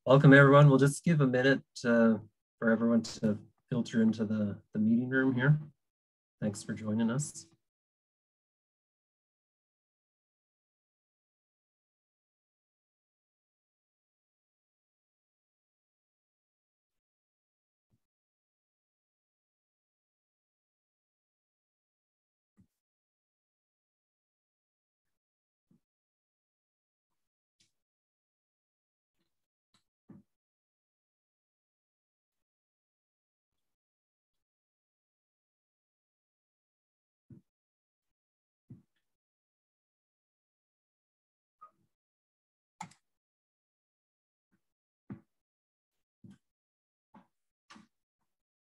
Welcome, everyone. We'll just give a minute for everyone to filter into the meeting room here. Thanks for joining us.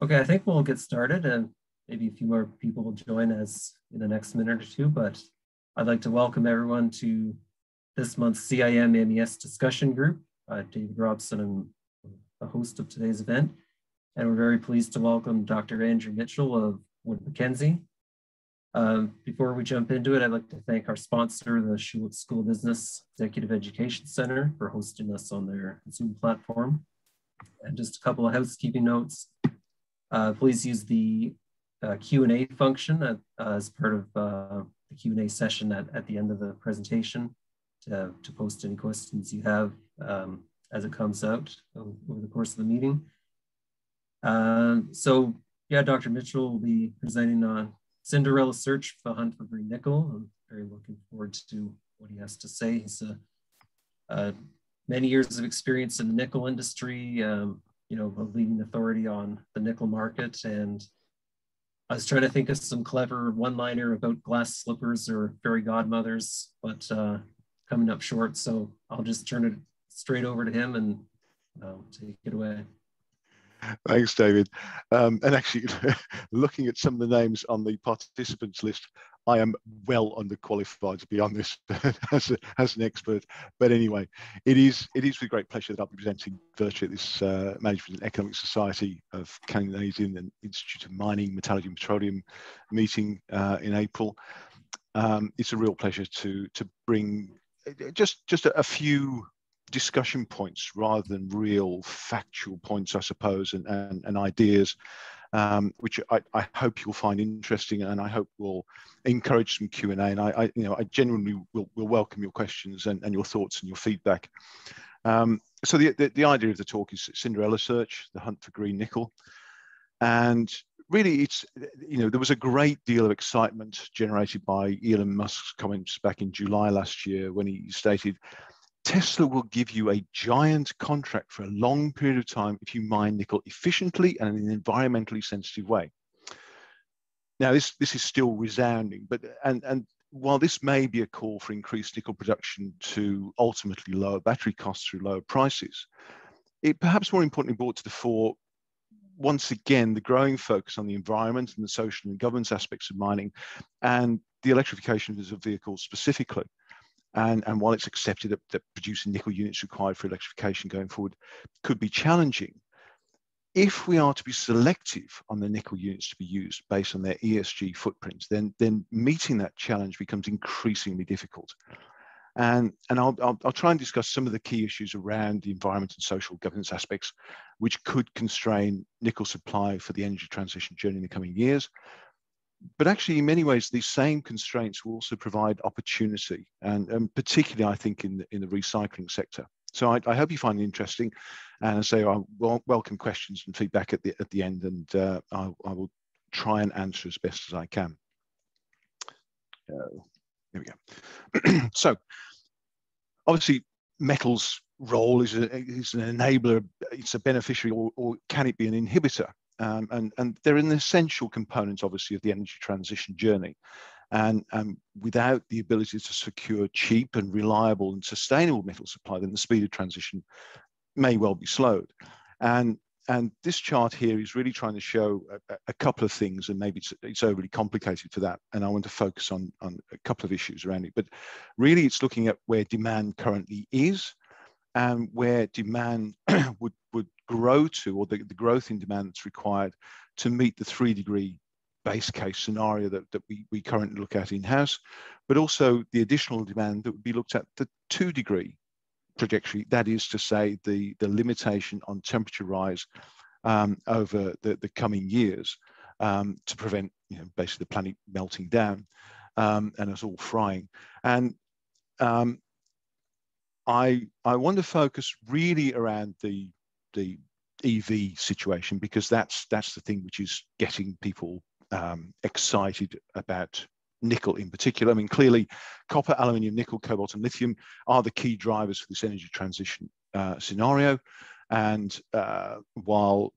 Okay, I think we'll get started and maybe a few more people will join us in the next minute or two, but I'd like to welcome everyone to this month's CIM MES discussion group. David Robson, I'm the host of today's event, and we're very pleased to welcome Dr. Andrew Mitchell of Mackenzie. Before we jump into it, I'd like to thank our sponsor, the Schulich School of Business Executive Education Center, for hosting us on their Zoom platform. And just a couple of housekeeping notes. Please use the Q&A function as part of the Q&A session at the end of the presentation to post any questions you have as it comes out over the course of the meeting. So yeah, Dr. Mitchell will be presenting on Cinderella search for the hunt for green nickel. I'm very looking forward to what he has to say. He's many years of experience in the nickel industry, you know, a leading authority on the nickel market. And I was trying to think of some clever one-liner about glass slippers or fairy godmothers, but coming up short. So I'll just turn it straight over to him and take it away. Thanks, David. And actually, looking at some of the names on the participants list, I am well underqualified to be on this as an expert. But anyway, it is with great pleasure that I'll be presenting virtually at this Management and Economic Society of Canadian and Institute of Mining, Metallurgy and Petroleum meeting in April. It's a real pleasure to bring just a few discussion points rather than real factual points, I suppose, and ideas, which I hope you'll find interesting, and I hope will encourage some Q&A. And I genuinely will welcome your questions and your thoughts and your feedback. So the idea of the talk is Cinderella search, the hunt for green nickel, and really it's, there was a great deal of excitement generated by Elon Musk's comments back in July last year when he stated, Tesla will give you a giant contract for a long period of time if you mine nickel efficiently and in an environmentally sensitive way. Now, this is still resounding, but and while this may be a call for increased nickel production to ultimately lower battery costs through lower prices, it perhaps more importantly brought to the fore, once again, the growing focus on the environment and the social and governance aspects of mining and the electrification of vehicles specifically. And while it's accepted that producing nickel units required for electrification going forward could be challenging, if we are to be selective on the nickel units to be used based on their ESG footprints, then meeting that challenge becomes increasingly difficult. And I'll try and discuss some of the key issues around the environment and social governance aspects, which could constrain nickel supply for the energy transition journey in the coming years. But actually, in many ways, these same constraints will also provide opportunity, and particularly, I think, in the recycling sector. So I hope you find it interesting, and I welcome questions and feedback at the end, and I will try and answer as best as I can. Here we go. So, obviously, metals' role is an enabler. It's a beneficiary, or can it be an inhibitor? And they're an essential component, obviously, of the energy transition journey. And without the ability to secure cheap and reliable and sustainable metal supply, then the speed of transition may well be slowed. And this chart here is really trying to show a couple of things, and maybe it's overly complicated for that. And I want to focus on a couple of issues around it. But really, it's looking at where demand currently is and where demand would grow to, or the growth in demand that's required to meet the 3-degree base case scenario that we currently look at in-house, but also the additional demand that would be looked at the 2-degree trajectory. That is to say, the limitation on temperature rise over the coming years to prevent, basically the planet melting down and us all frying. And I want to focus really around the EV situation, because that's the thing which is getting people excited about nickel in particular. I mean, clearly, copper, aluminium, nickel, cobalt, and lithium are the key drivers for this energy transition scenario. And while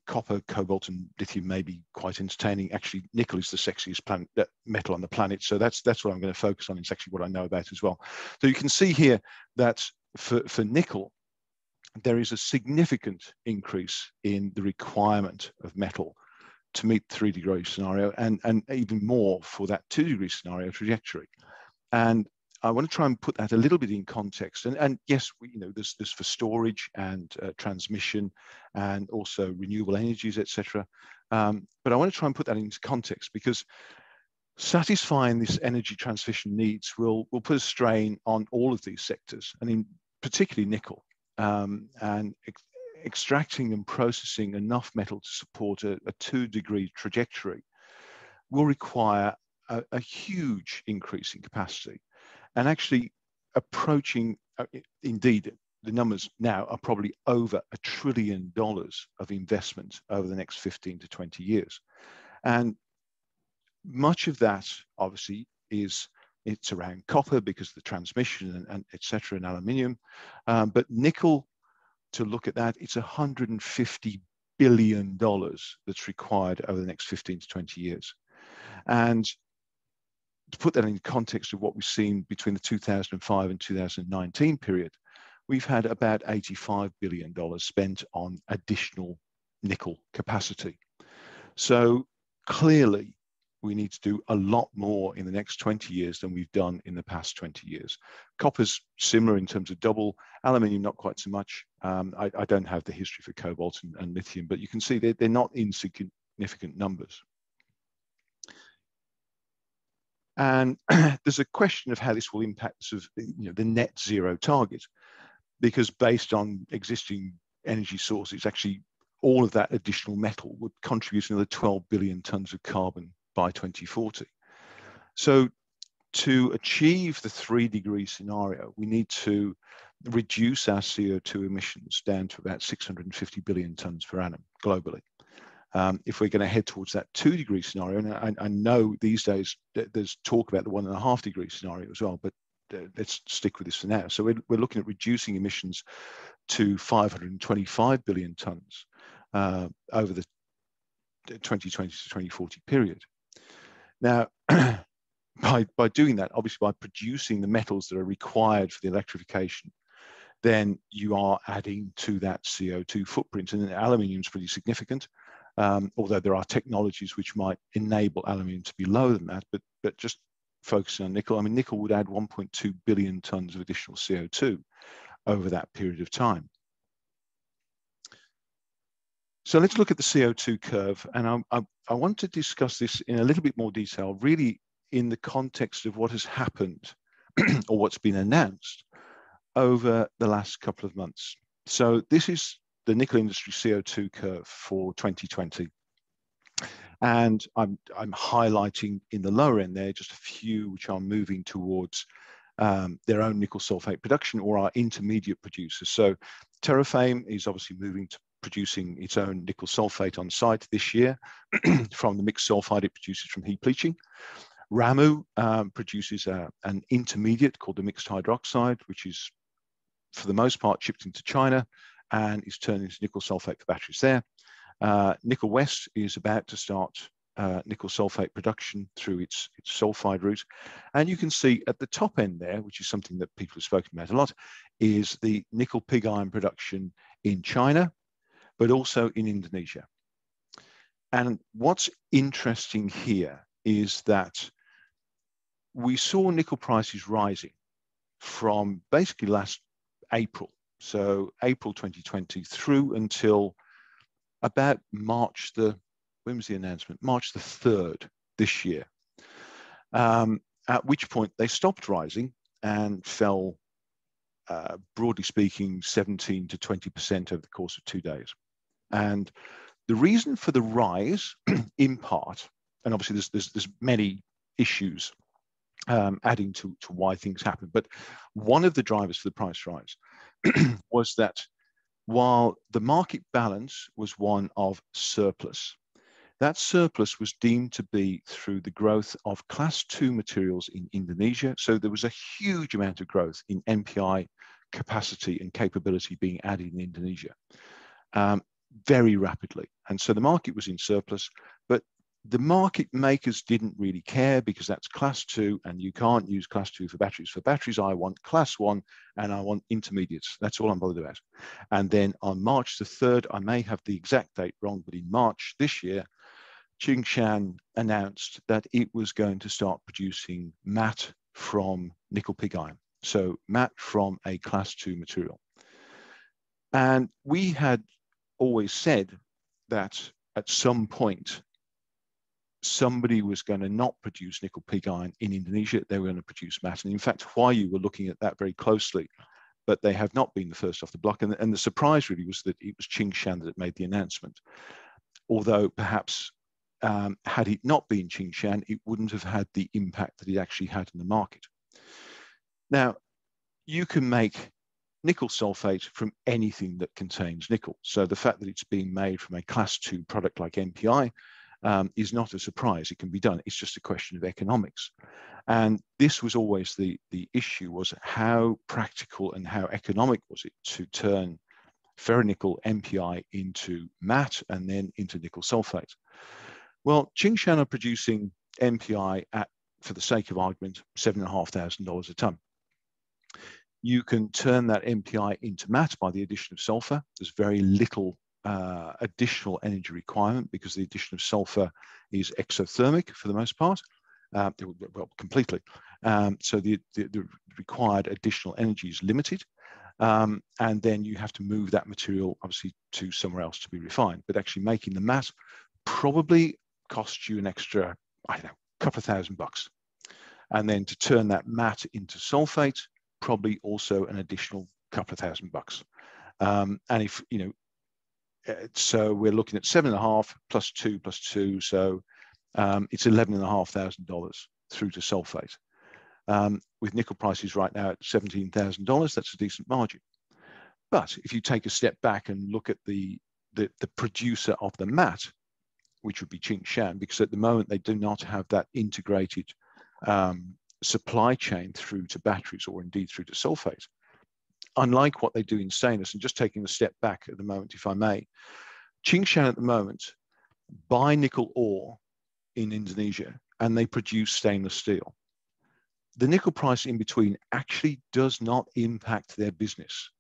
copper, cobalt, and lithium may be quite entertaining, actually nickel is the sexiest metal on the planet. So that's what I'm going to focus on. It's actually what I know about as well. So you can see here that for nickel, there is a significant increase in the requirement of metal to meet the 3-degree scenario, and even more for that 2-degree scenario trajectory. And I want to try and put that a little bit in context. And yes, there's for storage and transmission and also renewable energies, etc. But I want to try and put that into context, because satisfying this energy transition needs will put a strain on all of these sectors, and in particularly nickel. And extracting and processing enough metal to support a 2-degree trajectory will require a huge increase in capacity, and actually approaching, indeed, the numbers now are probably over $1 trillion of investment over the next 15 to 20 years. And much of that, obviously, it's around copper because of the transmission and et cetera, and aluminium. But nickel, to look at that, it's $150 billion that's required over the next 15 to 20 years. And to put that in context of what we've seen between the 2005 and 2019 period, we've had about $85 billion spent on additional nickel capacity. So clearly, we need to do a lot more in the next 20 years than we've done in the past 20 years. Copper's similar in terms of double, aluminium not quite so much. I don't have the history for cobalt and lithium, but you can see they're not insignificant numbers. And there's a question of how this will impact sort of, the net zero target, because based on existing energy sources, actually all of that additional metal would contribute another 12 billion tons of carbon by 2040. So to achieve the 3-degree scenario, we need to reduce our CO2 emissions down to about 650 billion tons per annum globally. If we're going to head towards that 2-degree scenario, and I know these days there's talk about the 1.5-degree scenario as well, but let's stick with this for now. So we're looking at reducing emissions to 525 billion tons over the 2020 to 2040 period. Now, by doing that, obviously by producing the metals that are required for the electrification, then you are adding to that CO2 footprint. And aluminium is pretty significant, although there are technologies which might enable aluminium to be lower than that. But just focusing on nickel, I mean, nickel would add 1.2 billion tons of additional CO2 over that period of time. So let's look at the CO2 curve, and I want to discuss this in a little bit more detail, really in the context of what has happened or what's been announced over the last couple of months. So this is the nickel industry CO2 curve for 2020. And I'm highlighting in the lower end there just a few which are moving towards their own nickel sulfate production or are intermediate producers. So Terrafame is obviously moving to producing its own nickel sulfate on site this year from the mixed sulfide it produces from heap leaching. Ramu produces an intermediate called the mixed hydroxide, which is for the most part shipped into China and is turned into nickel sulfate for batteries there. Nickel West is about to start nickel sulfate production through its sulfide route. And you can see at the top end there, which is something that people have spoken about a lot, is the nickel pig iron production in China, but also in Indonesia. And what's interesting here is that we saw nickel prices rising from basically last April, so April 2020 through until about March when was the announcement? March the 3rd this year, at which point they stopped rising and fell broadly speaking, 17 to 20% over the course of 2 days. And the reason for the rise, in part, and obviously there's many issues adding to why things happen, but one of the drivers for the price rise was that while the market balance was one of surplus, that surplus was deemed to be through the growth of class 2 materials in Indonesia. So there was a huge amount of growth in NPI capacity and capability being added in Indonesia very rapidly. And so the market was in surplus, but the market makers didn't really care because that's class 2 and you can't use class 2 for batteries. For batteries, I want class 1 and I want intermediates. That's all I'm bothered about. And then on March the 3rd, I may have the exact date wrong, but in March this year, Tsingshan announced that it was going to start producing matte from nickel pig iron. So matte from a class 2 material. And we had always said that at some point, somebody was going to not produce nickel pig iron in Indonesia. They were going to produce matte. And in fact, Huayu were looking at that very closely, but they have not been the first off the block. And the surprise really was that it was Tsingshan that made the announcement. Although perhaps had it not been Tsingshan, it wouldn't have had the impact that it actually had in the market. Now, you can make nickel sulfate from anything that contains nickel. So the fact that it's being made from a class 2 product like NPI is not a surprise. It can be done. It's just a question of economics. And this was always the issue, was how practical and how economic was it to turn ferronickel NPI into matte and then into nickel sulfate. Well, Tsingshan are producing NPI at, for the sake of argument, $7,500 a ton. You can turn that NPI into matte by the addition of sulfur. There's very little additional energy requirement because the addition of sulfur is exothermic for the most part, well, completely. So the required additional energy is limited. And then you have to move that material, obviously, to somewhere else to be refined. But actually making the matte probably costs you an extra, I don't know, couple of $1,000. And then to turn that matte into sulfate, probably also an additional couple of $1,000. And if, you know, so we're looking at 7.5 plus 2 plus 2. So it's $11,500 through to sulfate. With nickel prices right now at $17,000, that's a decent margin. But if you take a step back and look at the producer of the matte, which would be Tsingshan, because at the moment they do not have that integrated supply chain through to batteries or indeed through to sulfate. Unlike what they do in stainless, and just taking a step back at the moment, if I may, Tsingshan at the moment buy nickel ore in Indonesia and they produce stainless steel. The nickel price in between actually does not impact their business.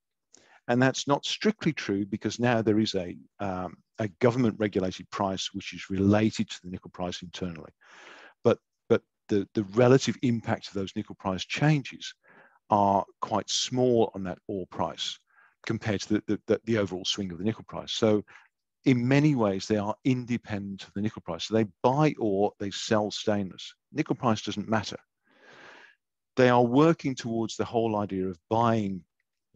And that's not strictly true because now there is a government regulated price which is related to the nickel price internally. But the relative impact of those nickel price changes are quite small on that ore price compared to the overall swing of the nickel price. So in many ways, they are independent of the nickel price. So they buy ore, they sell stainless. Nickel price doesn't matter. They are working towards the whole idea of buying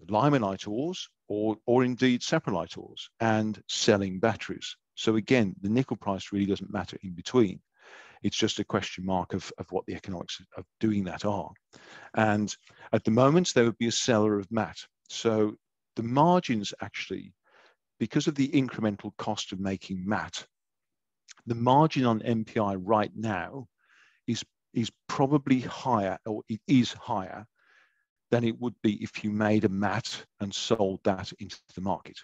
limonite ores or indeed saprolite ores and selling batteries. So again, the nickel price really doesn't matter in between. It's just a question mark of what the economics of doing that are. And at the moment, there would be a seller of matte. So the margins actually, because of the incremental cost of making matte, the margin on NPI right now is probably higher, or it is higher than it would be if you made a matte and sold that into the market.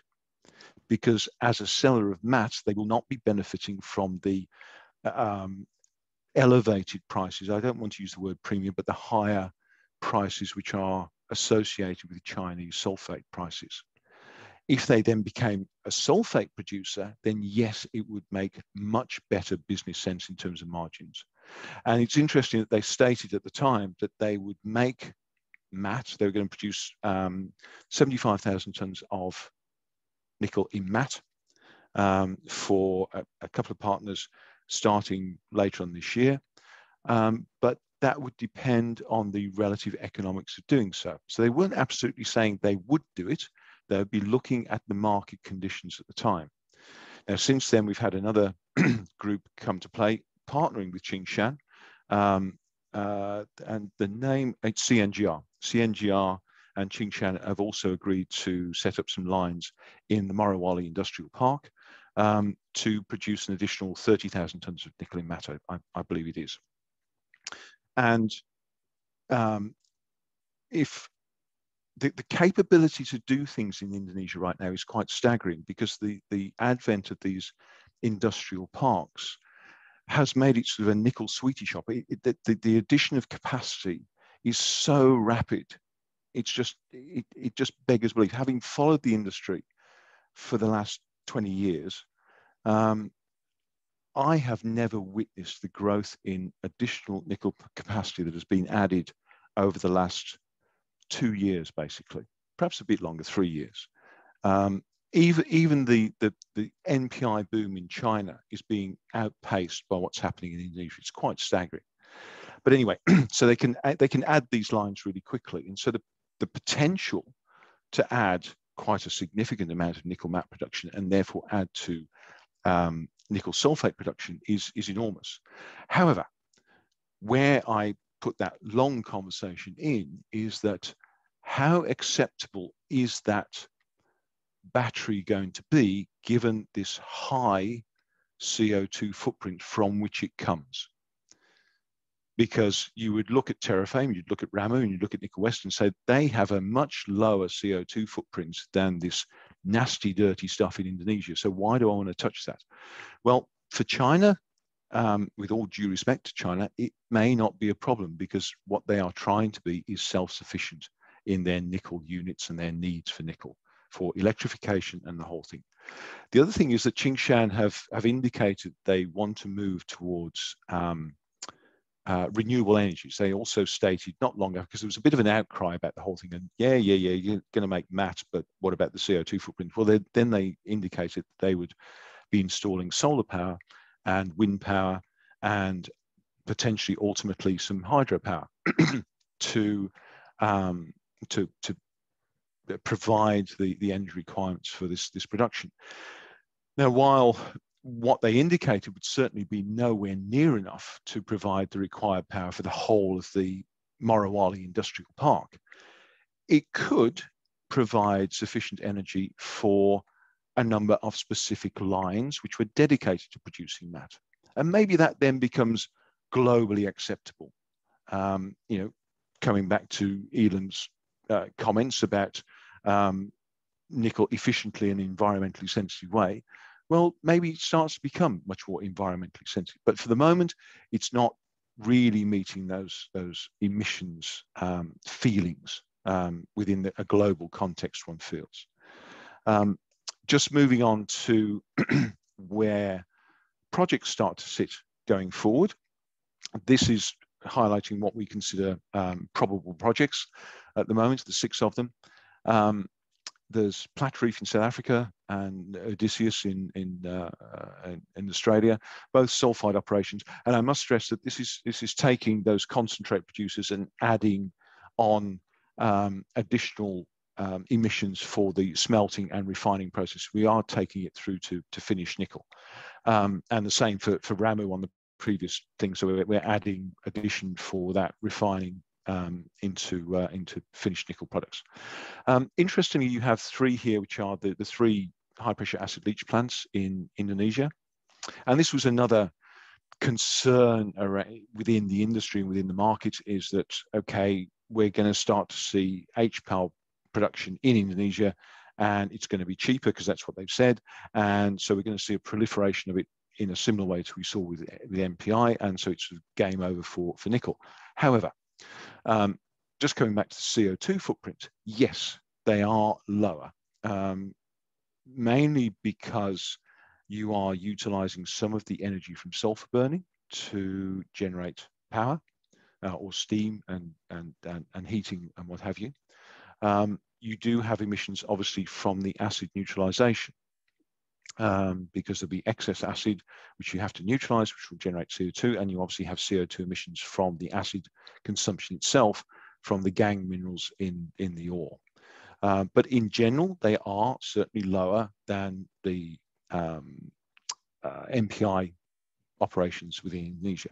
Because as a seller of matte, they will not be benefiting from the elevated prices. I don't want to use the word premium, but the higher prices which are associated with Chinese sulfate prices. If they then became a sulfate producer, then yes, it would make much better business sense in terms of margins. And it's interesting that they stated at the time that they would make matte. They were going to produce 75,000 tons of nickel in matte for a couple of partners starting later on this year. But that would depend on the relative economics of doing so. So they weren't absolutely saying they would do it. They would be looking at the market conditions at the time. Now, since then, we've had another group come to play, partnering with Tsingshan, and the name, it's CNGR. CNGR and Tsingshan have also agreed to set up some lines in the Morowali Industrial Park to produce an additional 30,000 tons of nickel in matte, I believe it is. And if the capability to do things in Indonesia right now is quite staggering, because the advent of these industrial parks has made it sort of a nickel sweetie shop. The addition of capacity is so rapid. It just beggars belief. Having followed the industry for the last 20 years, I have never witnessed the growth in additional nickel capacity that has been added over the last 2 years, basically, perhaps a bit longer, 3 years. Even the NPI boom in China is being outpaced by what's happening in Indonesia. It's quite staggering. But anyway, so they can add these lines really quickly, and so the potential to add quite a significant amount of nickel matte production and therefore add to nickel sulfate production is enormous. However, where I put that long conversation in is that how acceptable is that battery going to be given this high CO2 footprint from which it comes? Because you would look at Terrafame, you'd look at Ramu, and you'd look at Nickel West and say they have a much lower CO2 footprint than this nasty, dirty stuff in Indonesia. So why do I want to touch that? Well, for China, with all due respect to China, it may not be a problem, because what they are trying to be is self-sufficient in their nickel units and their needs for nickel, for electrification and the whole thing. The other thing is that Tsingshan have indicated they want to move towards renewable energies. They also stated not long ago, because there was a bit of an outcry about the whole thing, and yeah, you're going to make matte, but what about the CO2 footprint? Well, then they indicated they would be installing solar power and wind power and potentially ultimately some hydropower to provide the energy requirements for this production. Now, while what they indicated would certainly be nowhere near enough to provide the required power for the whole of the Morowali Industrial Park, it could provide sufficient energy for a number of specific lines which were dedicated to producing matte. And maybe that then becomes globally acceptable. Coming back to Elon's comments about nickel efficiently and environmentally sensitive way, well, maybe it starts to become much more environmentally sensitive. But for the moment, it's not really meeting those emissions feelings within a global context one feels. Just moving on to where projects start to sit going forward. This is highlighting what we consider probable projects at the moment, the 6 of them. There's Platreef in South Africa and Odysseus in Australia, both sulfide operations. And I must stress that this is taking those concentrate producers and adding on additional emissions for the smelting and refining process. We are taking it through to finished nickel. And the same for Ramu on the previous thing. So we're adding addition for that refining into finished nickel products. Interestingly, you have 3 here, which are the 3 high pressure acid leach plants in Indonesia. And this was another concern within the industry and within the market, is that, okay, we're going to start to see HPAL production in Indonesia, and it's going to be cheaper because that's what they've said. And so we're going to see a proliferation of it in a similar way to we saw with MPI, and so it's game over for nickel. However, just coming back to the CO2 footprint, yes, they are lower, mainly because you are utilizing some of the energy from sulfur burning to generate power or steam and heating and what have you. You do have emissions, obviously, from the acid neutralization. because there'll be excess acid, which you have to neutralize, which will generate CO2, and you obviously have CO2 emissions from the acid consumption itself, from the gangue minerals in the ore. But in general, they are certainly lower than the MPI operations within Indonesia.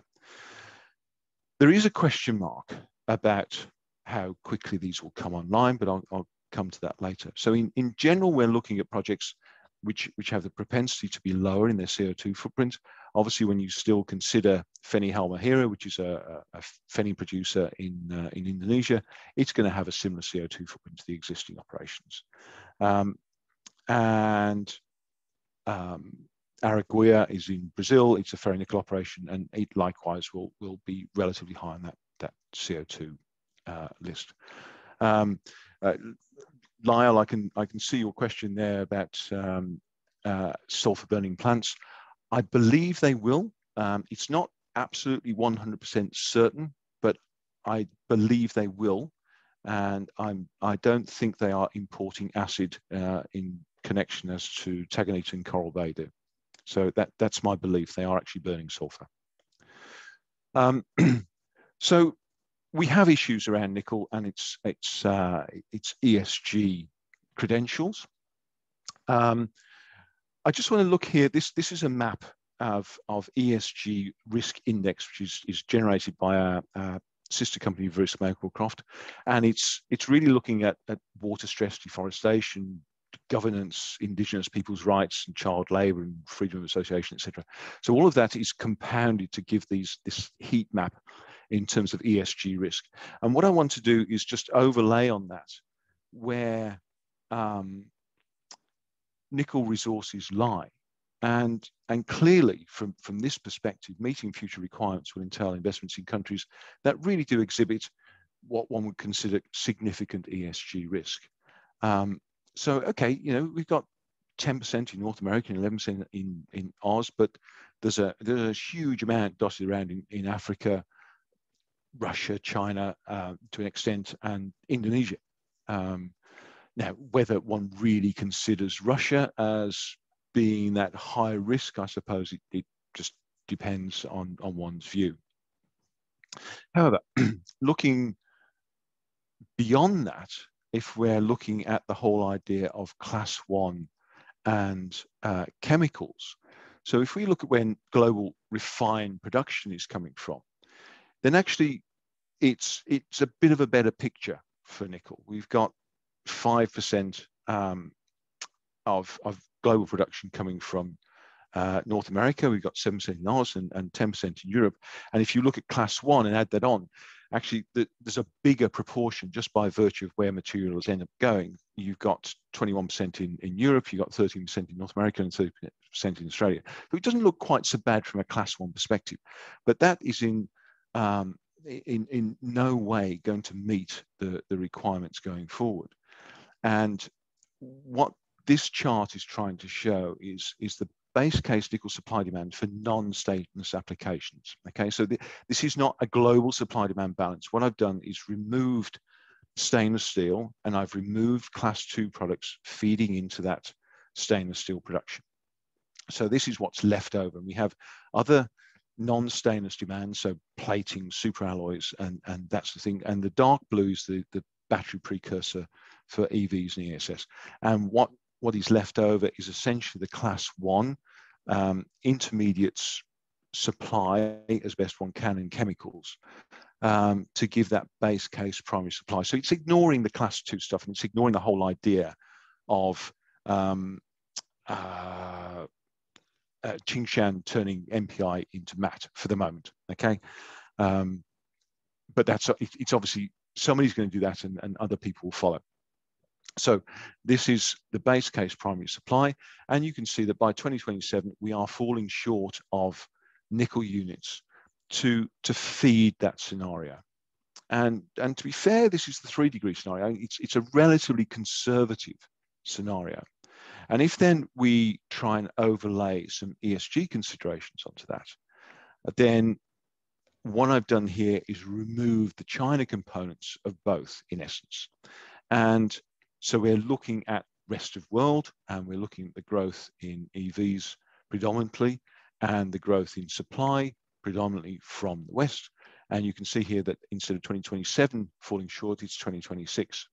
There is a question mark about how quickly these will come online, but I'll come to that later. So in general, we're looking at projects which have the propensity to be lower in their CO2 footprint. Obviously, when you still consider Feni Halmahera, which is a Feni producer in Indonesia, it's going to have a similar CO2 footprint to the existing operations. Araguaia is in Brazil. It's a ferronickel operation, and it likewise will be relatively high on that CO2 list. Lyle, I can see your question there about sulfur burning plants. I believe they will. It's not absolutely 100% certain, but I believe they will. And I don't think they are importing acid in connection as to Taganita and Coral Bay do. So that's my belief. They are actually burning sulfur. So we have issues around nickel and its ESG credentials. I just want to look here. This is a map of ESG risk index, which is generated by our sister company, Verus Croft, and it's really looking at water stress, deforestation, governance, indigenous people's rights, and child labour, and freedom of association, etc. So all of that is compounded to give this heat map in terms of ESG risk. And what I want to do is just overlay on that where nickel resources lie. And clearly, from this perspective, meeting future requirements will entail investments in countries that really do exhibit what one would consider significant ESG risk. So, okay, we've got 10% in North America and 11% in Oz, but there's a huge amount dotted around in Africa, Russia, China, to an extent, and Indonesia. Now, whether one really considers Russia as being that high risk, I suppose it just depends on one's view. However, looking beyond that, if we're looking at the whole idea of class 1 and chemicals, so if we look at when global refined production is coming from, then actually it's a bit of a better picture for nickel. We've got 5% of global production coming from North America. We've got 7% in Oz and 10% in Europe. And if you look at class 1 and add that on, actually there's a bigger proportion just by virtue of where materials end up going. You've got 21% in Europe, you've got 13% in North America and 30% in Australia. So it doesn't look quite so bad from a class 1 perspective, but that is in no way going to meet the requirements going forward. And what this chart is trying to show is the base case nickel supply demand for non-stainless applications. Okay, so this is not a global supply demand balance. What I've done is removed stainless steel, and I've removed class 2 products feeding into that stainless steel production. So this is what's left over. And we have other non-stainless demand, so plating, superalloys, and that's the thing. And the dark blue is the battery precursor for EVs and ESS. And what is left over is essentially the class 1 intermediates supply as best one can in chemicals to give that base case primary supply. So it's ignoring the class 2 stuff, and it's ignoring the whole idea of Tsingshan turning MPI into matte for the moment, okay? But it's obviously somebody's going to do that, and other people will follow. So this is the base case primary supply, and you can see that by 2027 we are falling short of nickel units to feed that scenario. And to be fair, this is the 3-degree scenario. It's a relatively conservative scenario. And if then we try and overlay some ESG considerations onto that, then what I've done here is remove the China components of both, in essence. And so we're looking at rest of world, and we're looking at the growth in EVs predominantly, and the growth in supply predominantly from the West. And you can see here that instead of 2027 falling short, it's 2026.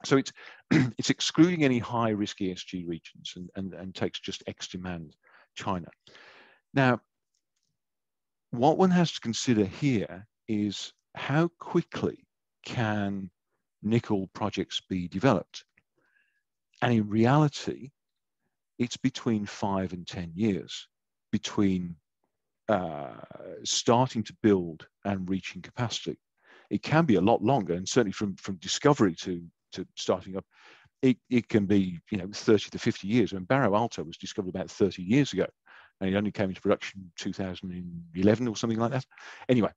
So it's it's excluding any high risk ESG regions and takes just ex demand China. Now, what one has to consider here is how quickly can nickel projects be developed? And in reality, it's between 5 and 10 years between starting to build and reaching capacity. It can be a lot longer, and certainly from discovery to starting up, it can be 30 to 50 years. And Barro Alto was discovered about 30 years ago, and it only came into production in 2011 or something like that. Anyway,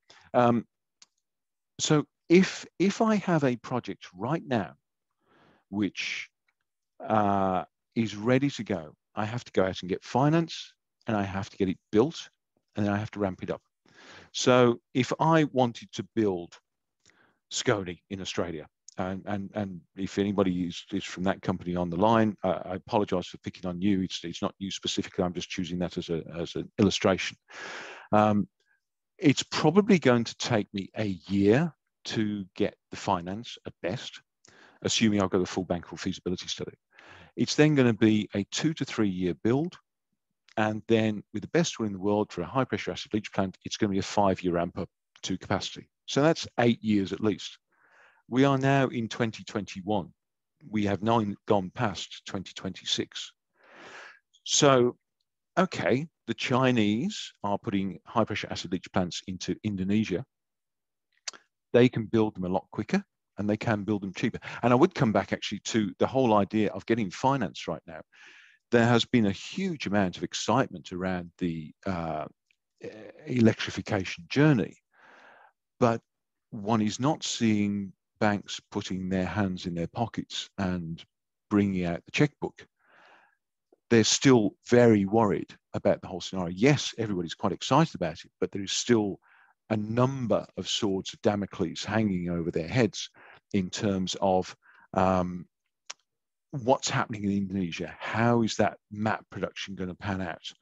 so if I have a project right now which is ready to go, I have to go out and get finance, and I have to get it built, and then I have to ramp it up. So if I wanted to build Scone in Australia, and if anybody is from that company on the line, I apologize for picking on you. It's not you specifically. I'm just choosing that as an illustration. It's probably going to take me a year to get the finance at best, assuming I've got a full bankable feasibility study. It's then going to be a 2 to 3 year build. And then with the best will in the world for a high pressure acid leach plant, it's going to be a 5 year ramp up to capacity. So that's 8 years at least. We are now in 2021. We have now gone past 2026. So, okay, the Chinese are putting high pressure acid leach plants into Indonesia. They can build them a lot quicker, and they can build them cheaper. And I would come back actually to the whole idea of getting finance right now. There has been a huge amount of excitement around the electrification journey, but one is not seeing banks putting their hands in their pockets and bringing out the checkbook. They're still very worried about the whole scenario. Yes, everybody's quite excited about it, but there is still a number of swords of Damocles hanging over their heads in terms of what's happening in Indonesia. How is that map production going to pan out?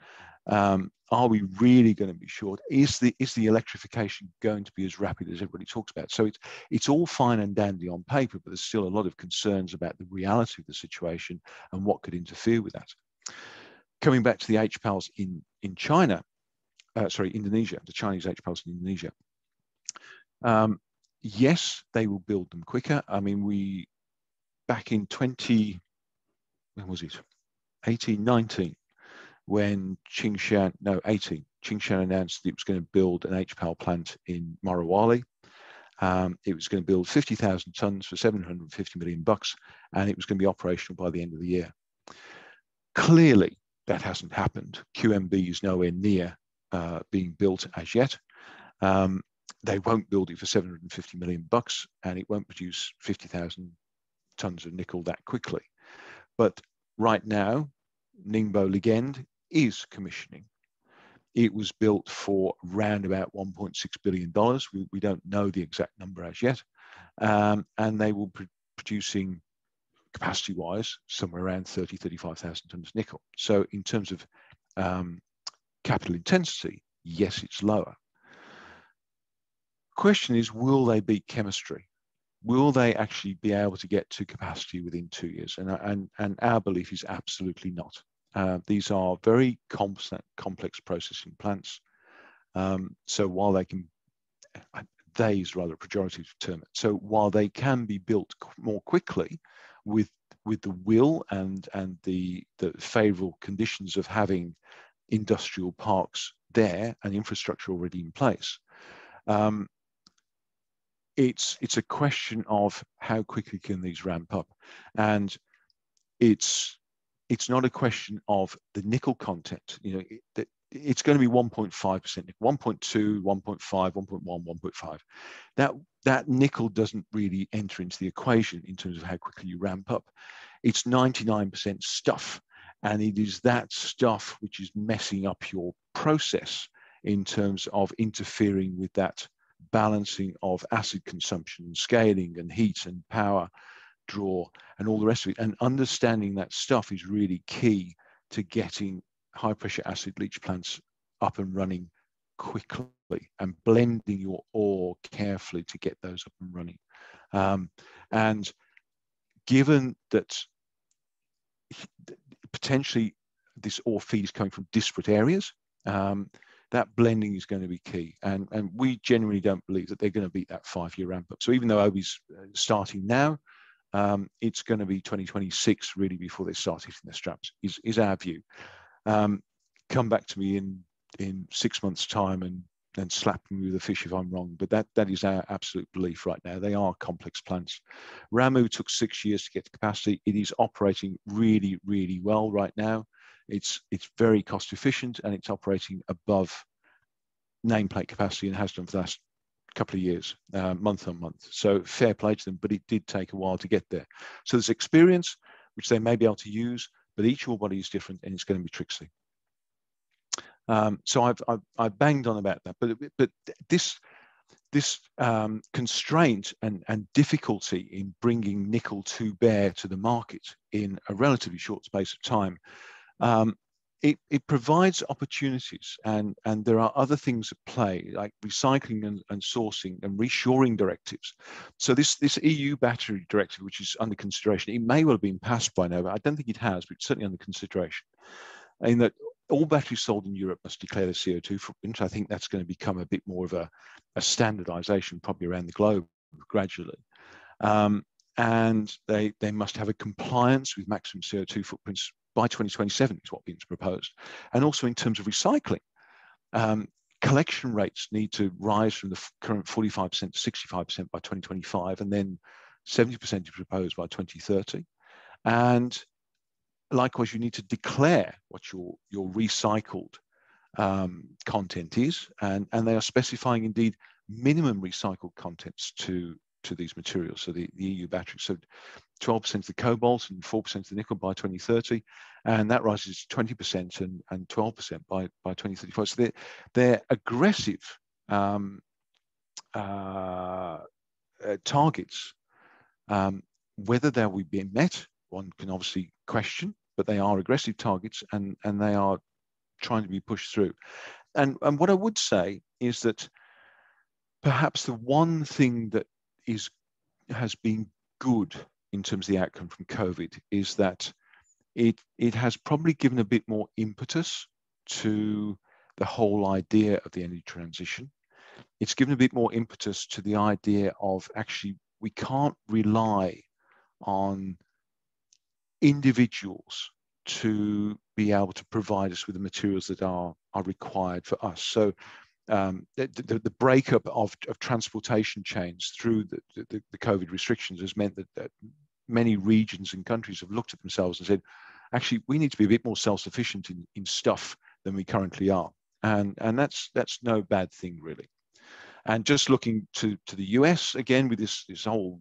Are we really going to be short? Is the electrification going to be as rapid as everybody talks about? So it's all fine and dandy on paper, but there's still a lot of concerns about the reality of the situation and what could interfere with that. Coming back to the HPALs in China, Indonesia, the Chinese HPALs in Indonesia. Yes, they will build them quicker. I mean, back in 18, 19, when Tsingshan announced that it was going to build an HPAL plant in Morowali. It was going to build 50,000 tons for $750 million, and it was going to be operational by the end of the year. Clearly, that hasn't happened. QMB is nowhere near being built as yet. They won't build it for $750 million, and it won't produce 50,000 tons of nickel that quickly. But right now, Ningbo Ligand is commissioning. It was built for around about $1.6 billion. We don't know the exact number as yet. And they will be producing, capacity-wise, somewhere around 35,000 tons of nickel. So in terms of capital intensity, yes, it's lower. Question is, will they beat chemistry? Will they actually be able to get to capacity within 2 years? And our belief is absolutely not. These are very complex processing plants. So while they can, they is rather a pejorative term. So while they can be built more quickly with the will and the favorable conditions of having industrial parks there and infrastructure already in place, it's a question of how quickly can these ramp up. And it's not a question of the nickel content. It's going to be 1.5% nickel, 1.2, 1.5, 1.1, 1.5. That nickel doesn't really enter into the equation in terms of how quickly you ramp up. It's 99% stuff. And it is that stuff which is messing up your process in terms of interfering with that balancing of acid consumption, scaling and heat and power, withdraw, and all the rest of it. And understanding that stuff is really key to getting high pressure acid leach plants up and running quickly, and blending your ore carefully to get those up and running. And given that potentially this ore feed is coming from disparate areas, that blending is going to be key. And we genuinely don't believe that they're going to beat that 5-year ramp up. So even though Obi's starting now, it's going to be 2026 really before they start hitting their straps, is our view. Come back to me in 6 months' time and slap me with a fish if I'm wrong, but that is our absolute belief right now. They are complex plants. Ramu took 6 years to get to capacity. It is operating really, really well right now. It's very cost efficient, and it's operating above nameplate capacity, and has done for the last couple of years, month on month. So fair play to them, but it did take a while to get there. So there's experience, which they may be able to use, but each ore body is different, and it's going to be tricksy. So I've banged on about that, but this constraint and difficulty in bringing nickel to bear to the market in a relatively short space of time, it provides opportunities, and there are other things at play, like recycling and sourcing and reshoring directives. So this EU battery directive, which is under consideration, it may well have been passed by now, but I don't think it has, but it's certainly under consideration, in that all batteries sold in Europe must declare their CO2 footprint. I think that's going to become a bit more of a standardization probably around the globe gradually. And they must have a compliance with maximum CO2 footprints by 2027 is what being proposed. And also in terms of recycling, collection rates need to rise from the current 45% to 65% by 2025, and then 70% is proposed by 2030. And likewise, you need to declare what your recycled content is, and they are specifying indeed minimum recycled contents to these materials. So the EU batteries, so 12% of the cobalt and 4% of the nickel by 2030, and that rises to 20% and 12% by 2035. So they're aggressive targets. Whether they will be met, one can obviously question, but they are aggressive targets, and they are trying to be pushed through. And what I would say is that perhaps the one thing that has been good in terms of the outcome from COVID is that it has probably given a bit more impetus to the whole idea of the energy transition. It's given a bit more impetus to the idea of actually we can't rely on individuals to be able to provide us with the materials that are required for us. So the breakup of transportation chains through the COVID restrictions has meant that many regions and countries have looked at themselves and said, actually, we need to be a bit more self-sufficient in stuff than we currently are. And that's no bad thing, really. And just looking to the US, again, with this whole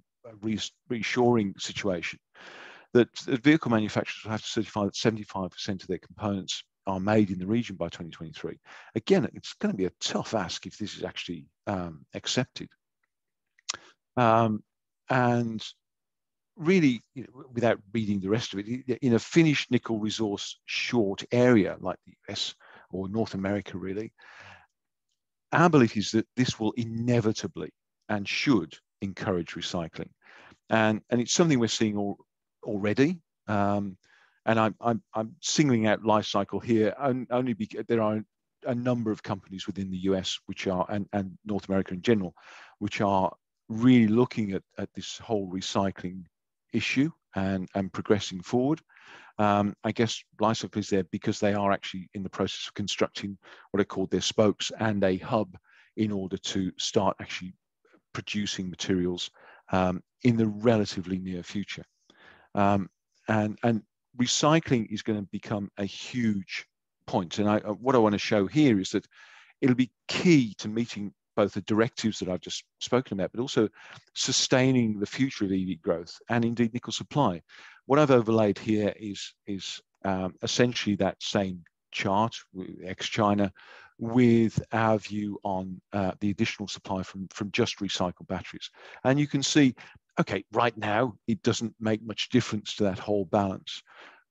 reshoring situation, that vehicle manufacturers will have to certify that 75% of their components are made in the region by 2023. Again, it's going to be a tough ask if this is actually accepted. And really, without reading the rest of it, in a finished nickel resource short area like the US or North America, really, our belief is that this will inevitably and should encourage recycling. And it's something we're seeing already. And I'm singling out life cycle here only because there are a number of companies within the US which are, and North America in general, which are really looking at this whole recycling issue and progressing forward. I guess life cycle is there because they are actually in the process of constructing what are called their spokes and a hub in order to start actually producing materials in the relatively near future. And recycling is going to become a huge point. And what I want to show here is that it'll be key to meeting both the directives that I've just spoken about, but also sustaining the future of EV growth and indeed nickel supply. What I've overlaid here is essentially that same chart, ex-China, with our view on the additional supply from just recycled batteries. And you can see Okay, right now, it doesn't make much difference to that whole balance.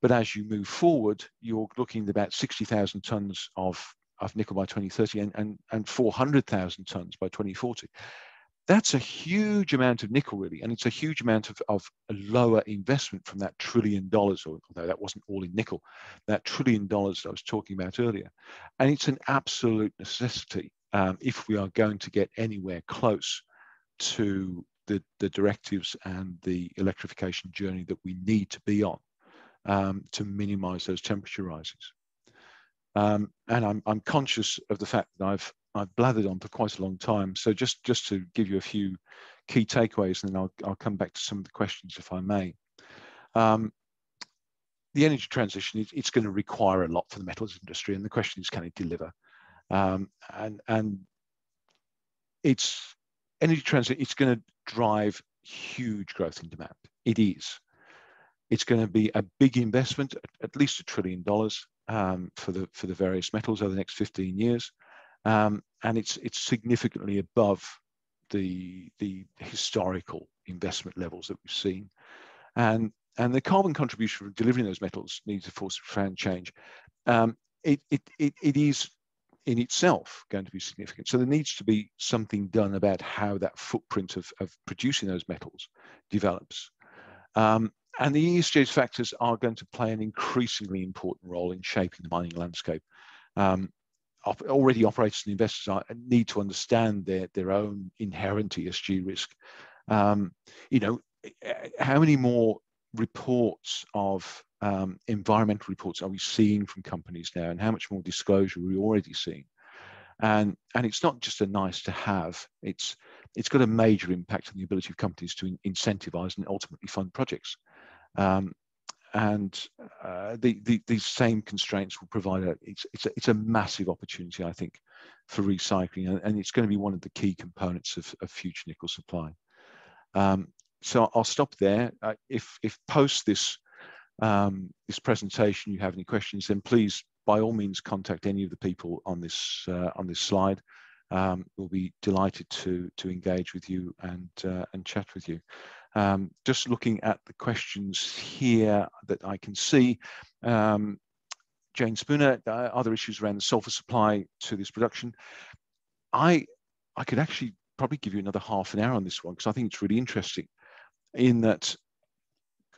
But as you move forward, you're looking at about 60,000 tons of nickel by 2030 and 400,000 tons by 2040. That's a huge amount of nickel, really, and it's a huge amount of a lower investment from that $1 trillion, although that wasn't all in nickel, that $1 trillion that I was talking about earlier. And it's an absolute necessity if we are going to get anywhere close to the directives and the electrification journey that we need to be on to minimize those temperature rises. And I'm conscious of the fact that I've blathered on for quite a long time. So just to give you a few key takeaways, and then I'll come back to some of the questions if I may. The energy transition, it's going to require a lot for the metals industry, and the question is, can it deliver? And it's energy transition, it's going to drive huge growth in demand. It is. It's going to be a big investment, at least $1 trillion for the various metals over the next 15 years. And it's significantly above the historical investment levels that we've seen. And the carbon contribution for delivering those metals needs to force profound change. It is in itself going to be significant. So there needs to be something done about how that footprint of producing those metals develops. And the ESG factors are going to play an increasingly important role in shaping the mining landscape. Already operators and investors need to understand their own inherent ESG risk. You know, how many more reports of environmental reports are we seeing from companies now, and how much more disclosure are we already seeing? And it's not just a nice to have, it's got a major impact on the ability of companies to incentivize and ultimately fund projects. These same constraints will provide it's a massive opportunity, I think, for recycling, and it's going to be one of the key components of future nickel supply. So I'll stop there. If post this presentation you have any questions, then please, by all means, contact any of the people on this slide. We'll be delighted to engage with you and chat with you. Just looking at the questions here that I can see, Jane Spooner, other issues around the sulfur supply to this production. I could actually probably give you another half an hour on this one, because I think it's really interesting, in that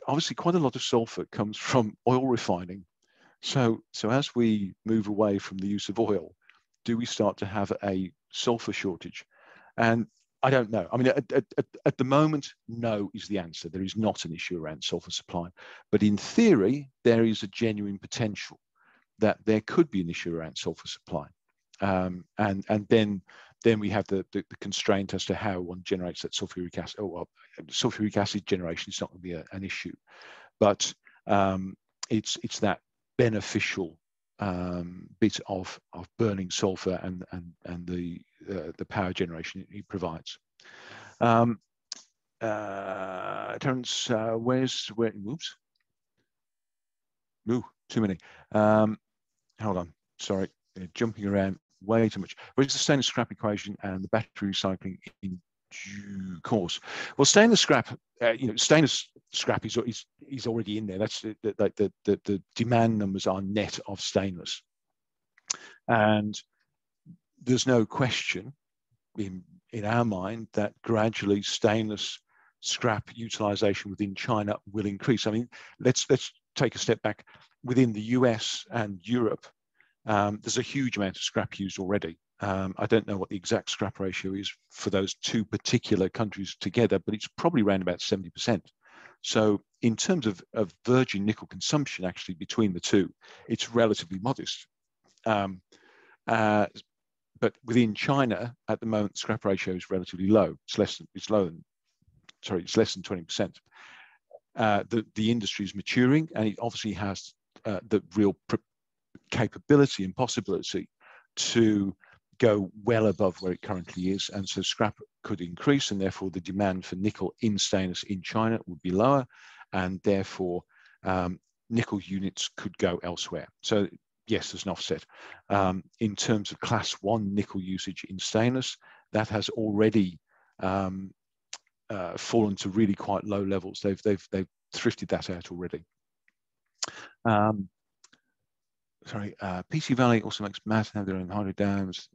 obviously quite a lot of sulfur comes from oil refining. So as we move away from the use of oil, do we start to have a sulfur shortage? And I don't know. I mean, at the moment, no is the answer. There is not an issue around sulfur supply. But in theory, there is a genuine potential that there could be an issue around sulfur supply. And then we have the constraint as to how one generates that sulfuric acid. Oh, well, sulfuric acid generation is not going to be an issue, but it's that beneficial bit of burning sulfur and the power generation it provides. Terence, oops. Ooh, too many. Hold on, sorry, jumping around way too much. Where's the stainless scrap equation and the battery recycling in due course? Well, stainless scrap, stainless scrap is already in there. That's the demand numbers are net of stainless, and there's no question in our mind that gradually stainless scrap utilization within China will increase. I mean, let's take a step back. Within the US and Europe, there's a huge amount of scrap used already. I don't know what the exact scrap ratio is for those two particular countries together, but it's probably around about 70%. So in terms of virgin nickel consumption, actually, between the two, it's relatively modest. But within China, at the moment, the scrap ratio is relatively low. It's less than 20%. The industry is maturing, and it obviously has the real capability and possibility to go well above where it currently is, and so scrap could increase, and therefore the demand for nickel in stainless in China would be lower, and therefore nickel units could go elsewhere. So yes, there's an offset. In terms of class 1 nickel usage in stainless, that has already fallen to really quite low levels. They've thrifted that out already. PC Valley also makes mass have their own hydro dams.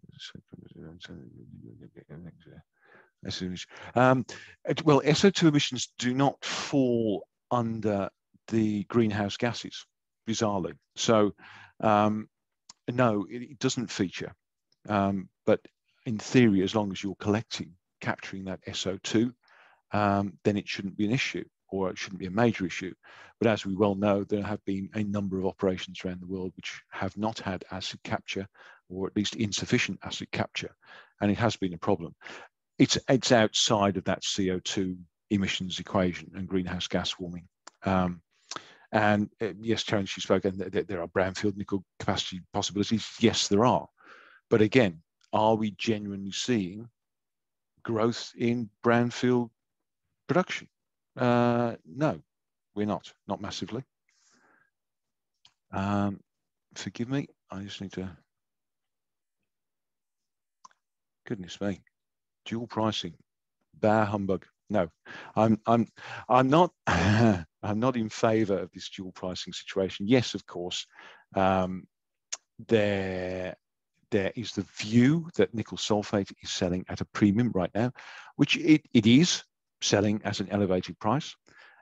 Well, SO2 emissions do not fall under the greenhouse gases, bizarrely. So no, it doesn't feature. But in theory, as long as you're capturing that SO2, then it shouldn't be an issue, or it shouldn't be a major issue. But as we well know, there have been a number of operations around the world which have not had acid capture, or at least insufficient acid capture, and it has been a problem. It's outside of that CO2 emissions equation and greenhouse gas warming. And yes, Terence, you spoke, and there are brownfield nickel capacity possibilities. Yes, there are. But again, are we genuinely seeing growth in brownfield production? No, we're not massively. Forgive me, I just need to, goodness me, dual pricing, bah humbug. No, I'm not I'm not in favor of this dual pricing situation. Yes, of course, there is the view that nickel sulfate is selling at a premium right now, which it is selling at an elevated price,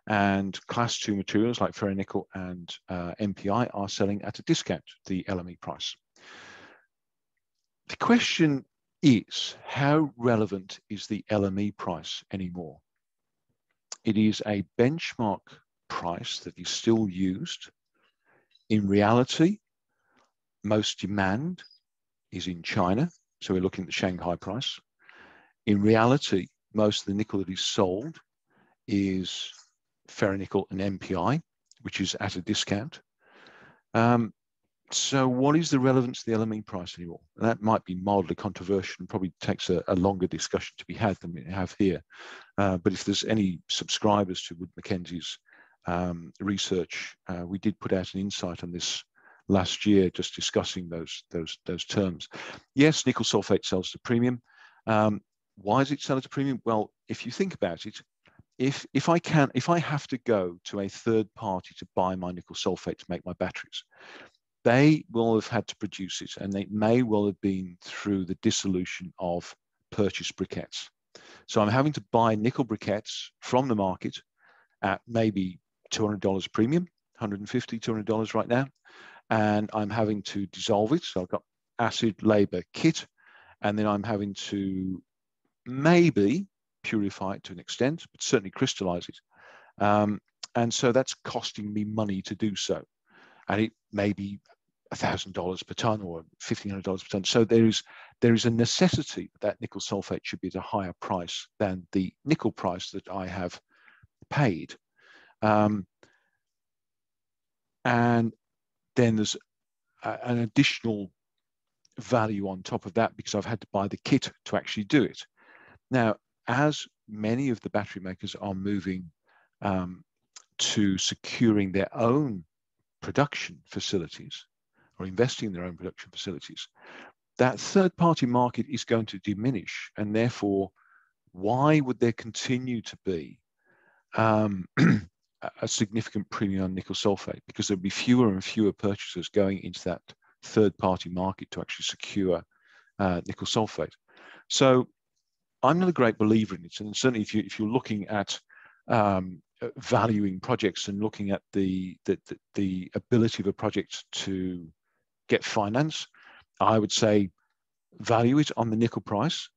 and class 2 materials like ferronickel and MPI are selling at a discount to the LME price. The question is, how relevant is the LME price anymore? It is a benchmark price that is still used. In reality, most demand is in China, so we're looking at the Shanghai price. In reality, most of the nickel that is sold is ferronickel and MPI, which is at a discount. So what is the relevance of the LME price anymore? And that might be mildly controversial and probably takes a longer discussion to be had than we have here. But if there's any subscribers to Wood Mackenzie's research, we did put out an insight on this last year, just discussing those terms. Yes, nickel sulfate sells at a premium. Why does it sell at a premium? Well, if you think about it, if I have to go to a third party to buy my nickel sulfate to make my batteries, they will have had to produce it, and they may well have been through the dissolution of purchased briquettes. So I'm having to buy nickel briquettes from the market at maybe $200 premium, $150, $200 right now, and I'm having to dissolve it. So I've got acid, labor, kit, and then I'm having to maybe purify it to an extent, but certainly crystallize it. And so that's costing me money to do so. And it may be $1,000 per ton or $1,500 per ton. So there is a necessity that nickel sulfate should be at a higher price than the nickel price that I have paid. And then there's an additional value on top of that because I've had to buy the kit to actually do it. Now, as many of the battery makers are moving to securing their own production facilities or investing in their own production facilities, that third-party market is going to diminish, and therefore, why would there continue to be a significant premium on nickel sulfate? Because there'll be fewer and fewer purchasers going into that third-party market to actually secure nickel sulfate. So I'm not a great believer in it, and certainly if you're looking at valuing projects and looking at the ability of a project to get finance, I would say value it on the nickel price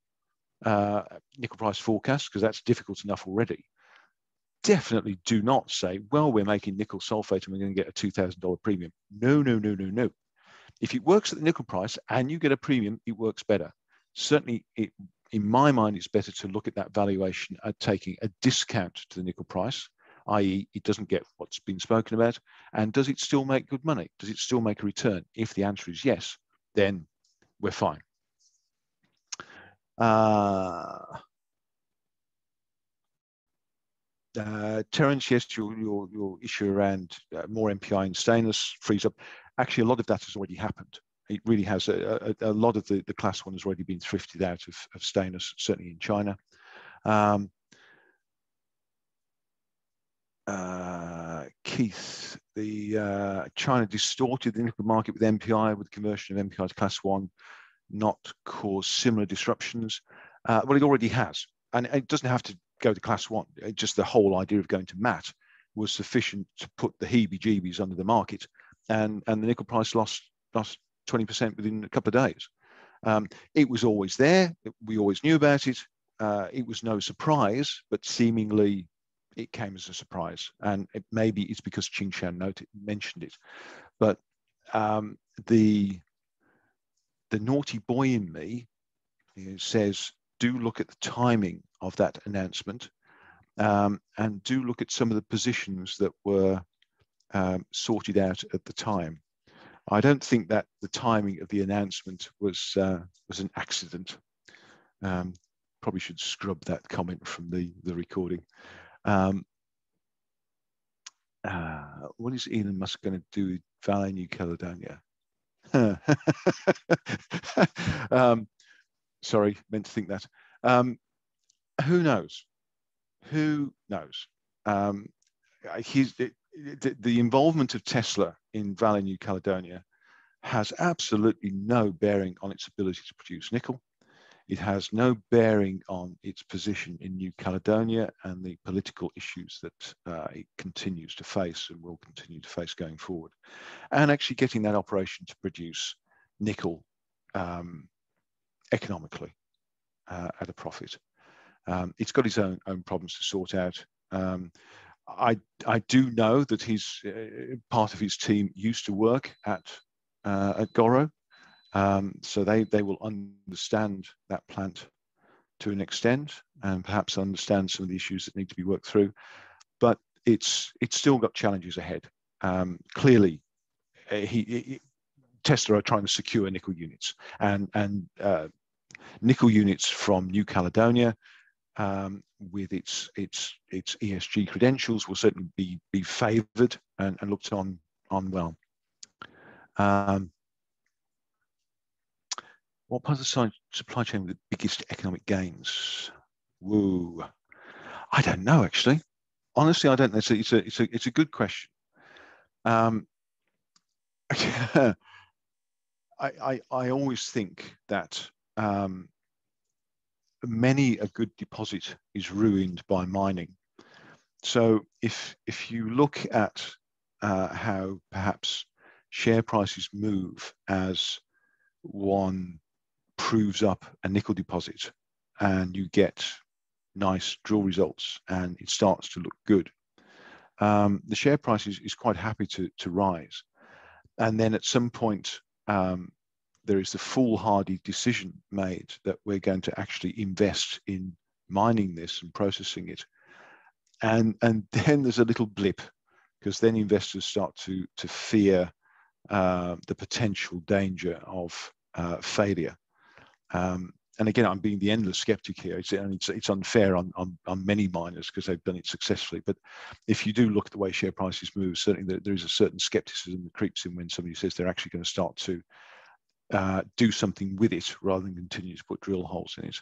forecast, because that's difficult enough already. Definitely do not say, well, we're making nickel sulfate and we're going to get a $2,000 premium. No, no, no, no, no. If it works at the nickel price and you get a premium, it works better. Certainly, in my mind, it's better to look at that valuation at taking a discount to the nickel price, i.e. it doesn't get what's been spoken about. And does it still make good money? Does it still make a return? If the answer is yes, then we're fine. Terence, yes, your issue around more MPI and stainless frees up. Actually, a lot of that has already happened. It really has. A lot of the class 1 has already been thrifted out of stainless, certainly in China. Keith, the China distorted the nickel market with MPI, with conversion of MPI to class 1, not cause similar disruptions. Well, it already has. And it doesn't have to go to class 1. Just the whole idea of going to MAT was sufficient to put the heebie-jeebies under the market. And the nickel price lost 20% within a couple of days. It was always there. We always knew about it. It was no surprise, but seemingly it came as a surprise. And maybe it's because Qingshan mentioned it. But the naughty boy in me says, do look at the timing of that announcement, and do look at some of the positions that were sorted out at the time. I don't think that the timing of the announcement was an accident. Probably should scrub that comment from the recording. What is Elon Musk going to do with Valley, New Caledonia? Sorry, meant to think that. Who knows? Who knows? The involvement of Tesla in Valley, New Caledonia has absolutely no bearing on its ability to produce nickel. It has no bearing on its position in New Caledonia and the political issues that it continues to face and will continue to face going forward. And actually getting that operation to produce nickel economically at a profit. It's got its own problems to sort out. I do know that his part of his team used to work at Goro, so they will understand that plant to an extent and perhaps understand some of the issues that need to be worked through. But it's still got challenges ahead. Clearly, Tesla are trying to secure nickel units, and nickel units from New Caledonia, with its ESG credentials, will certainly be favoured and looked on well. What part of the supply chain with the biggest economic gains? Woo, I don't know actually. Honestly, I don't know. It's a good question. I always think that many a good deposit is ruined by mining. So if you look at how perhaps share prices move as one proves up a nickel deposit and you get nice drill results and it starts to look good, the share price is quite happy to rise. And then at some point, there is the foolhardy decision made that we're going to actually invest in mining this and processing it. And then there's a little blip, because then investors start to fear the potential danger of failure. And again, I'm being the endless skeptic here. It's unfair on many miners because they've done it successfully. But if you do look at the way share prices move, certainly there is a certain skepticism that creeps in when somebody says they're actually going to start to do something with it rather than continue to put drill holes in it.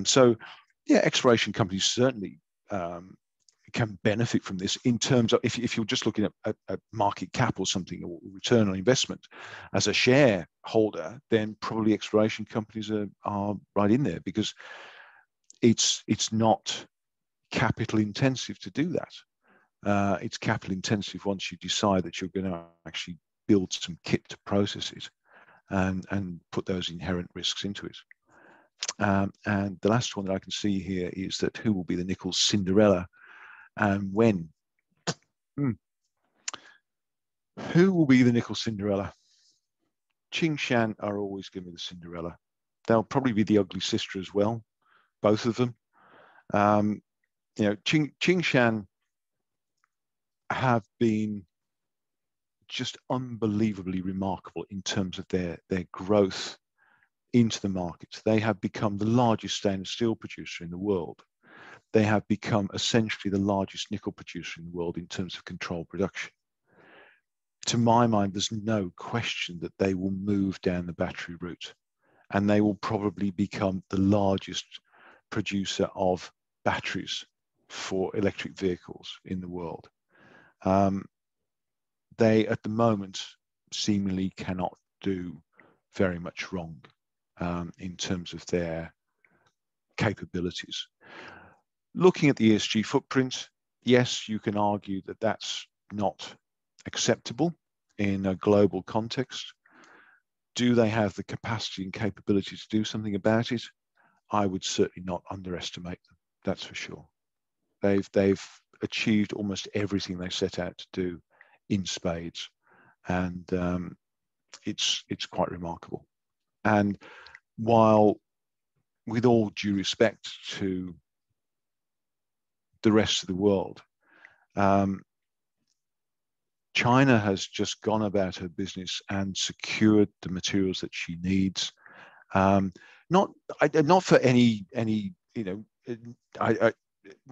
So yeah, exploration companies certainly can benefit from this in terms of, if you're just looking at market cap or something, or return on investment as a shareholder, then probably exploration companies are right in there, because it's not capital intensive to do that. It's capital intensive once you decide that you're going to actually build some kit to process it and put those inherent risks into it. And the last one that I can see here is that who will be the nickel Cinderella and when? Who will be the nickel Cinderella? Qingshan are always going to be the Cinderella. They'll probably be the ugly sister as well, both of them. Qingshan have been just unbelievably remarkable in terms of their growth into the markets. They have become the largest stainless steel producer in the world. They have become essentially the largest nickel producer in the world in terms of controlled production. To my mind, there's no question that they will move down the battery route, and they will probably become the largest producer of batteries for electric vehicles in the world. They, at the moment, seemingly cannot do very much wrong in terms of their capabilities. Looking at the ESG footprint, yes, you can argue that that's not acceptable in a global context. Do they have the capacity and capability to do something about it? I would certainly not underestimate them, that's for sure. They've achieved almost everything they set out to do in spades, and it's quite remarkable. And while, with all due respect to the rest of the world, China has just gone about her business and secured the materials that she needs, not for any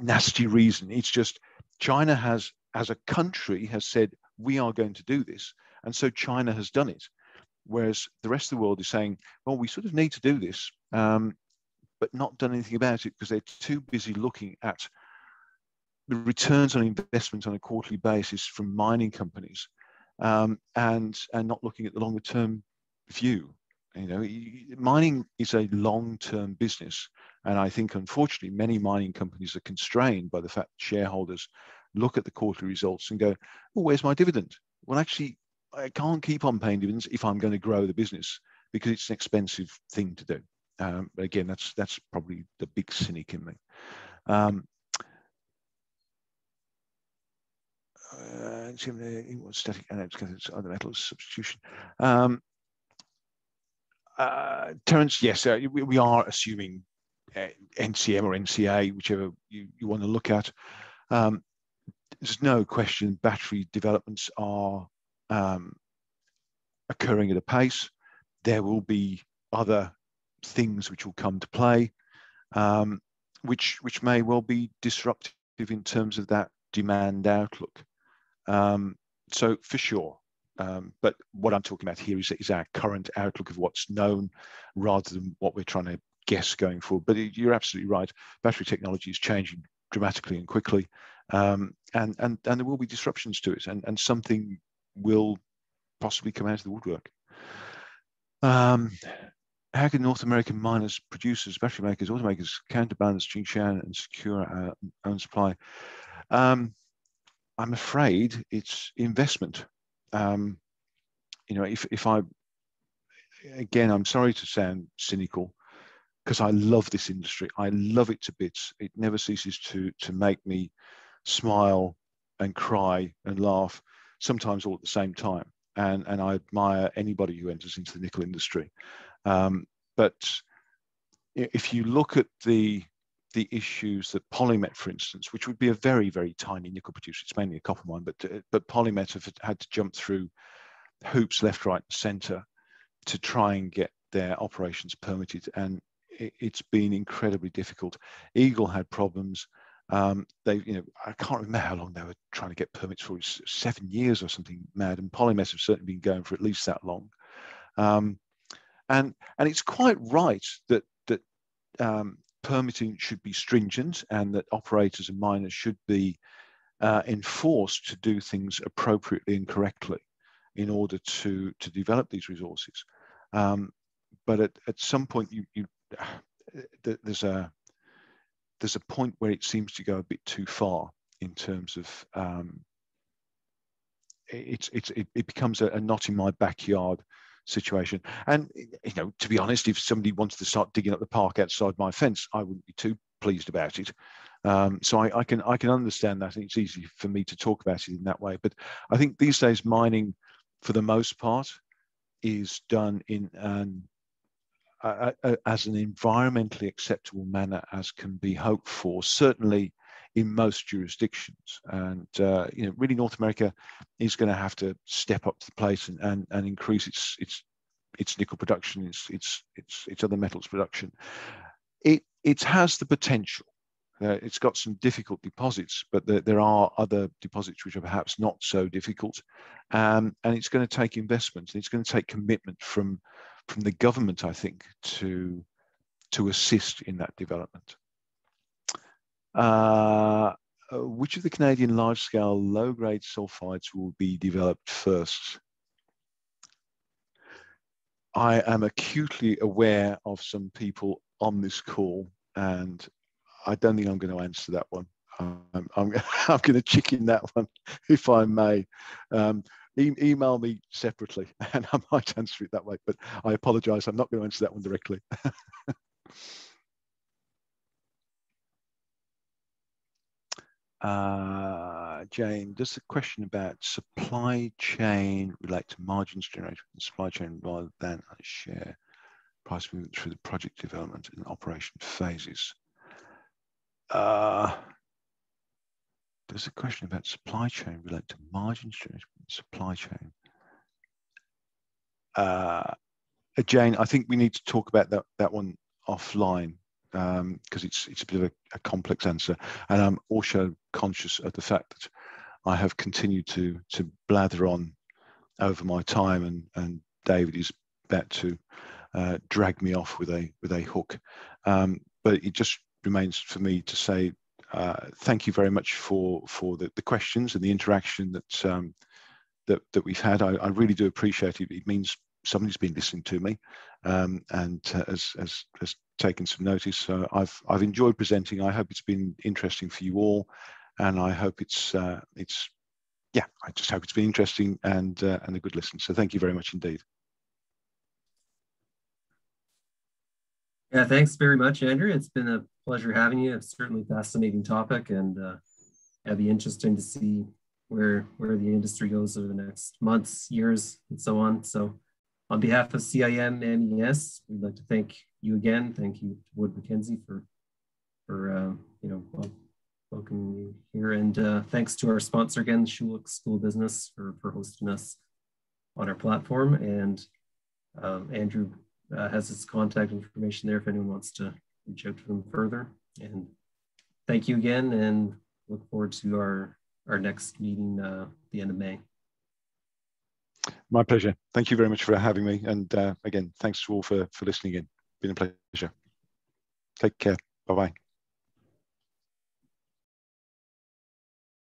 nasty reason. It's just China has, as a country, has said we are going to do this, and so China has done it. Whereas the rest of the world is saying, well, we sort of need to do this, but not done anything about it because they're too busy looking at the returns on investment on a quarterly basis from mining companies, and not looking at the longer term view. You know, mining is a long-term business, and I think unfortunately many mining companies are constrained by the fact that shareholders look at the quarterly results and go, "Oh, where's my dividend?" Well, actually, I can't keep on paying dividends if I'm going to grow the business because it's an expensive thing to do. Again, that's probably the big cynic in me. Static other metals substitution. Terence, yes, we are assuming NCM or NCA, whichever you want to look at. There's no question battery developments are occurring at a pace. There will be other things which will come to play, which may well be disruptive in terms of that demand outlook. So for sure. But what I'm talking about here is our current outlook of what's known rather than what we're trying to guess going forward. But you're absolutely right. Battery technology is changing dramatically and quickly, and there will be disruptions to it, and something will possibly come out of the woodwork. How can North American miners, producers, battery makers, automakers counterbalance Tsingshan and secure our own supply? I'm afraid it's investment. You know, if I, again, I'm sorry to sound cynical, because I love this industry. I love it to bits. It never ceases to make me smile and cry and laugh, sometimes all at the same time. And I admire anybody who enters into the nickel industry. But if you look at the issues that Polymet, for instance, which would be a very, very tiny nickel producer, it's mainly a copper mine, but Polymet have had to jump through hoops left, right, and centre to try and get their operations permitted, and it's been incredibly difficult. Eagle had problems. They, you know, I can't remember how long they were trying to get permits for, 7 years or something mad, and Polymet have certainly been going for at least that long. And it's quite right that permitting should be stringent, and that operators and miners should be enforced to do things appropriately and correctly in order to develop these resources. But at some point, there's a point where it seems to go a bit too far in terms of it becomes a not in my backyard situation. And you know, to be honest, if somebody wanted to start digging up the park outside my fence, I wouldn't be too pleased about it. So I can understand that. I think it's easy for me to talk about it in that way. But I think these days mining, for the most part, is done in as an environmentally acceptable manner as can be hoped for, certainly in most jurisdictions. And you know, really, North America is going to have to step up to the plate and increase its nickel production, its other metals production. It has the potential. It's got some difficult deposits, but there are other deposits which are perhaps not so difficult, and it's going to take investment, and it's going to take commitment from the government, I think, to assist in that development. Which of the Canadian large-scale low-grade sulfides will be developed first? I am acutely aware of some people on this call, and I don't think I'm going to answer that one. I'm going to chicken that one, if I may. Email me separately, and I might answer it that way. But I apologise. I'm not going to answer that one directly. Jane, does the question about supply chain relate to margins generated from the supply chain rather than a share price movement through the project development and operation phases? Does the question about supply chain relate to margins generated from the supply chain? Jane, I think we need to talk about that one offline, because it's a bit of a complex answer, and I'm also conscious of the fact that I have continued to blather on over my time, and David is about to drag me off with a hook. But it just remains for me to say thank you very much for the questions and the interaction that we've had. I really do appreciate it. It means somebody's been listening to me, and has taken some notice. I've enjoyed presenting. I hope it's been interesting for you all, and I hope I just hope it's been interesting and a good listen. So thank you very much indeed. Yeah, thanks very much, Andrew. It's been a pleasure having you. It's certainly a fascinating topic, and it'll be interesting to see where the industry goes over the next months, years, and so on. So on behalf of CIM MES, we'd like to thank you again. Thank you to Wood Mackenzie for welcoming you here, and thanks to our sponsor again, Schulich School of Business, for hosting us on our platform. And Andrew has his contact information there if anyone wants to reach out to them further. And thank you again, and look forward to our next meeting the end of May. My pleasure. Thank you very much for having me. And again, thanks to all for listening in. Been a pleasure. Take care. Bye-bye.